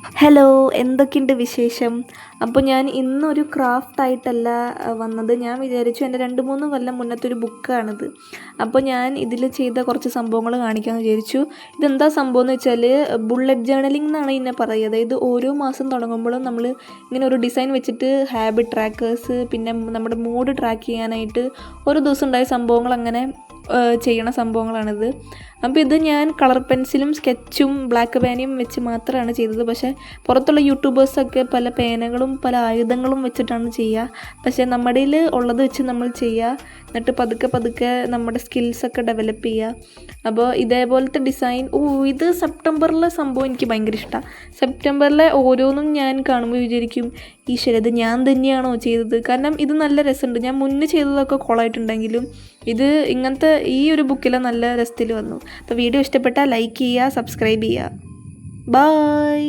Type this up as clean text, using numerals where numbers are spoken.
Hello, എന്തൊക്കെയുണ്ട് വിശേഷം? അപ്പോൾ ഞാൻ ഇന്നൊരു ക്രാഫ്റ്റായിട്ടല്ല വന്നത്. ഞാൻ വിചാരിച്ചു എൻ്റെ 2-3 കൊല്ലം മുന്നത്തെ ഒരു ബുക്കാണിത്. അപ്പോൾ ഞാൻ ഇതിൽ ചെയ്ത കുറച്ച് സംഭവങ്ങൾ കാണിക്കാമെന്ന് വിചാരിച്ചു. ഇതെന്താ സംഭവം എന്ന് വെച്ചാൽ ബുള്ളറ്റ് ജേർണലിംഗ് എന്നാണ് ഇതിനെ പറയുക. അതായത് ഓരോ മാസം തുടങ്ങുമ്പോഴും നമ്മൾ ഇങ്ങനെ ഒരു ഡിസൈൻ വെച്ചിട്ട് ഹാബിറ്റ് ട്രാക്കേഴ്സ്, പിന്നെ നമ്മുടെ മൂഡ് ട്രാക്ക് ചെയ്യാനായിട്ട് ഓരോ ദിവസം ഉണ്ടായ സംഭവങ്ങൾ അങ്ങനെ ചെയ്യണ സംഭവങ്ങളാണിത്. അപ്പോൾ ഇത് ഞാൻ കളർ പെൻസിലും സ്കെച്ചും ബ്ലാക്ക് പേനയും വെച്ച് മാത്രമാണ് ചെയ്തത്. പക്ഷേ പുറത്തുള്ള യൂട്യൂബേഴ്സൊക്കെ പല പേനകളും പല ആയുധങ്ങളും വെച്ചിട്ടാണ് ചെയ്യുക. പക്ഷേ നമ്മുടെ ഉള്ളത് വെച്ച് നമ്മൾ ചെയ്യുക, എന്നിട്ട് പതുക്കെ നമ്മുടെ സ്കിൽസൊക്കെ ഡെവലപ്പ് ചെയ്യുക. അപ്പോൾ ഇതേപോലത്തെ ഡിസൈൻ ഇത് സെപ്റ്റംബറിലെ സംഭവം എനിക്ക് ഭയങ്കര ഇഷ്ടമാണ്. സെപ്റ്റംബറിലെ ഓരോന്നും ഞാൻ കാണുമ്പോൾ വിചാരിക്കും, ഈശ്വര ഇത് ഞാൻ തന്നെയാണോ ചെയ്തത്? കാരണം ഇത് നല്ല രസമുണ്ട്. ഞാൻ മുന്നേ ചെയ്തതൊക്കെ കൊളായിട്ടുണ്ടെങ്കിലും ഇത് ഇങ്ങനത്തെ ഈ ഒരു ബുക്കിൽ നല്ല രസത്തിൽ വന്നു. അപ്പോൾ വീഡിയോ ഇഷ്ടപ്പെട്ടാൽ ലൈക്ക് ചെയ്യുക, സബ്സ്ക്രൈബ് ചെയ്യുക. ബൈ.